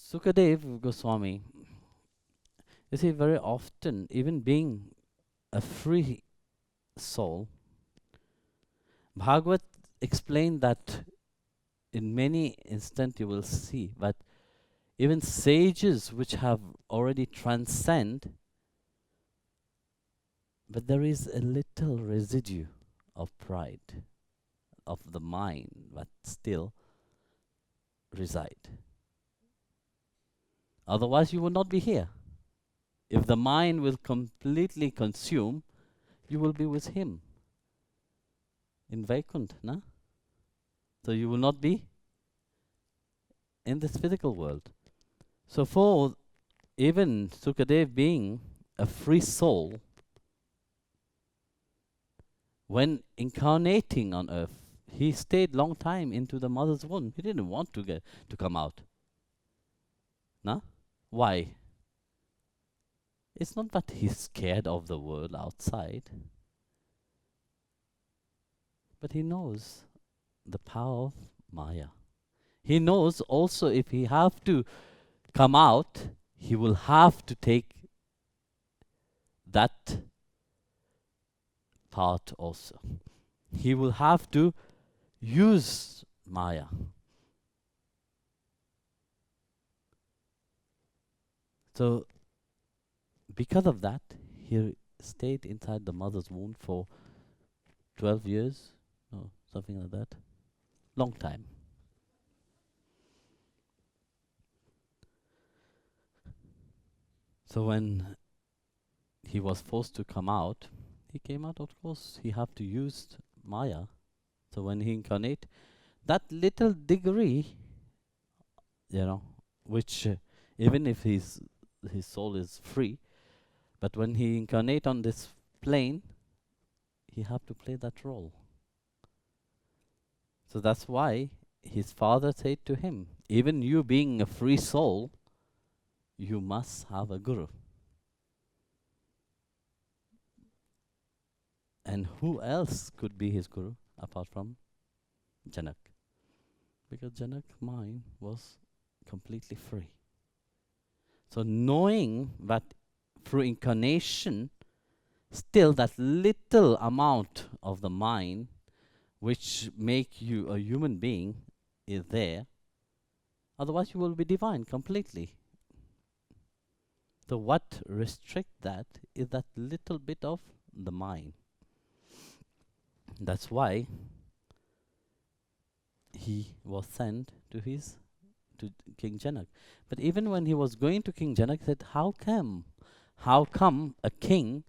Sukadev Goswami, you see, very often, even being a free soul, Bhagavad explained that in many instances you will see that even sages which have already transcend, but there is a little residue of pride of the mind that still reside. Otherwise you will not be here. If the mind will completely consume, you will be with him in Vaikuntha, no? So you will not be in this physical world. So for even Sukadev being a free soul, when incarnating on earth, he stayed long time into the mother's womb. He didn't want to come out. No? Why? It's not that he's scared of the world outside, but he knows the power of Maya. He knows also if he have to come out, he will have to take that part also. He will have to use Maya. So because of that, he stayed inside the mother's womb for 12 years, or something like that. Long time. So when he was forced to come out, he came out, of course, he have to use Maya. So when he incarnate, that little degree, which even if his soul is free, but when he incarnate on this plane, he have to play that role. So that's why his father said to him, even you being a free soul, you must have a guru. And who else could be his guru apart from Janak? Because Janak's mind was completely free. So knowing that through incarnation, still that little amount of the mind which make you a human being is there, otherwise you will be divine completely. So what restrict that is that little bit of the mind. That's why he was sent to King Janak. But even when he was going to King Janak, he said, how come a king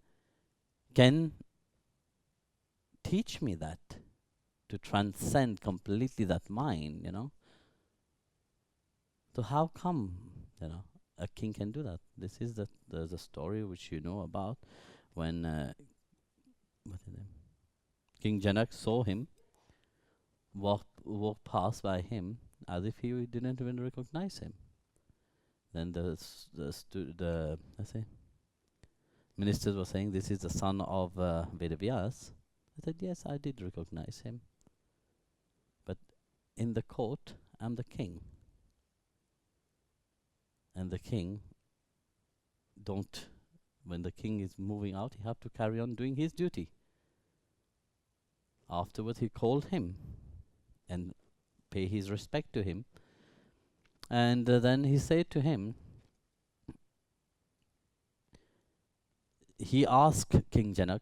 can teach me that, to transcend completely that mind, So how come, a king can do that? This is the story which you know about when King Janak saw him walk past by him as if he didn't even recognize him. Then the let's say ministers were saying, this is the son of Vedavyas. I said, yes, I did recognize him. But in the court, I'm the king. And the king when the king is moving out, he have to carry on doing his duty. Afterwards, he called him and pay his respect to him. And then he said to him, he asked King Janak,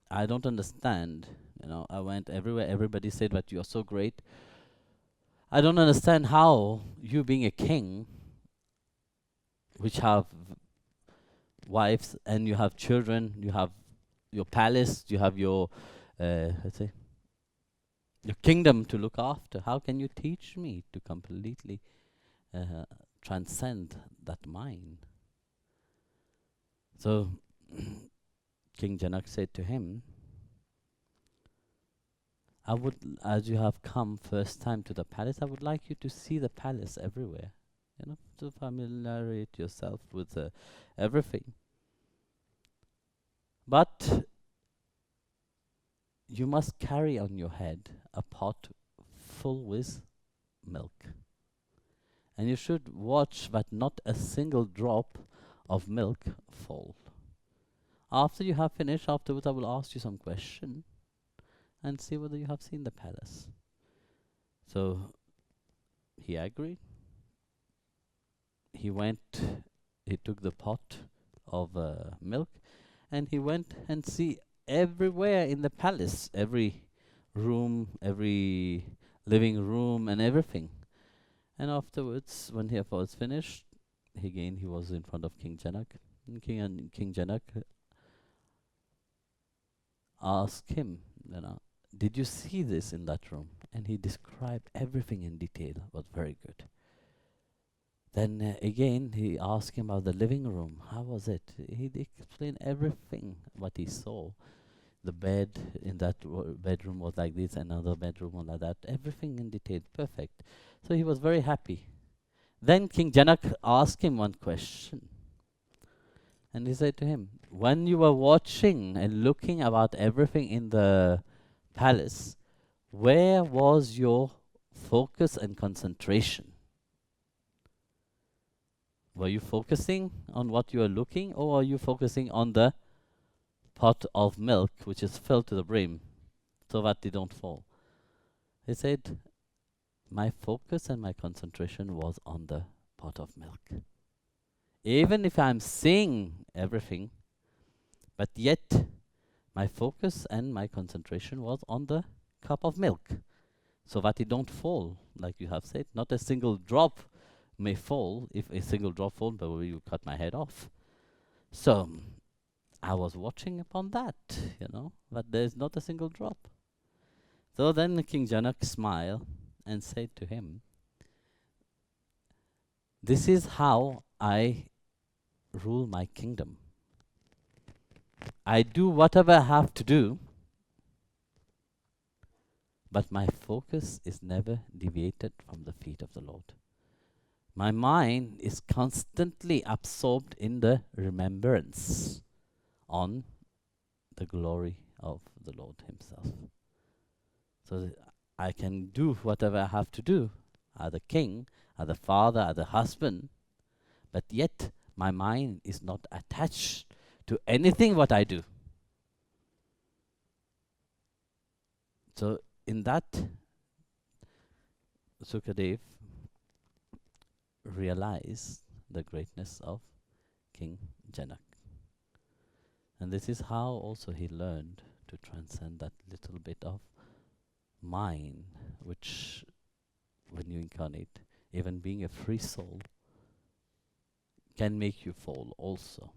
I don't understand. I went everywhere. Everybody said that you are so great. I don't understand how you being a king, which have wives and you have children, you have your palace, you have your, let's say, your kingdom to look after. How can you teach me to completely transcend that mind? So King Janak said to him, as you have come first time to the palace, I would like you to see the palace everywhere, to familiarize yourself with everything. But you must carry on your head a pot full with milk. and you should watch that not a single drop of milk fall. After you have finished, afterwards I will ask you some question and see whether you have seen the palace. So he agreed. He went, he took the pot of milk, and he went and see everywhere in the palace, every room, every living room, and everything. And afterwards, when he was finished, again he was in front of King Janak. And King Janak asked him, did you see this in that room? And he described everything in detail. It was very good. Then again he asked him about the living room. How was it? He explained everything what he saw. The bed in that bedroom was like this, another bedroom was like that. Everything in detail, perfect. So he was very happy. Then King Janak asked him one question. And he said to him, when you were watching and looking about everything in the palace, where was your focus and concentration? Were you focusing on what you are looking, or are you focusing on the pot of milk which is filled to the brim so that they don't fall? He said, my focus and my concentration was on the pot of milk. Even if I'm seeing everything, but yet my focus and my concentration was on the cup of milk, so that it don't fall, like you have said. Not a single drop may fall. If a single drop falls, but you cut my head off. So I was watching upon that, but there is not a single drop. So then King Janak smiled and said to him, this is how I rule my kingdom. I do whatever I have to do, but my focus is never deviated from the feet of the Lord. My mind is constantly absorbed in the remembrance on the glory of the Lord himself. So I can do whatever I have to do, as a king, as a father, as a husband, but yet my mind is not attached to anything what I do. So in that, Sukadev realized the greatness of King Janak. And this is how also he learned to transcend that little bit of mind, which when you incarnate, even being a free soul, can make you fall also.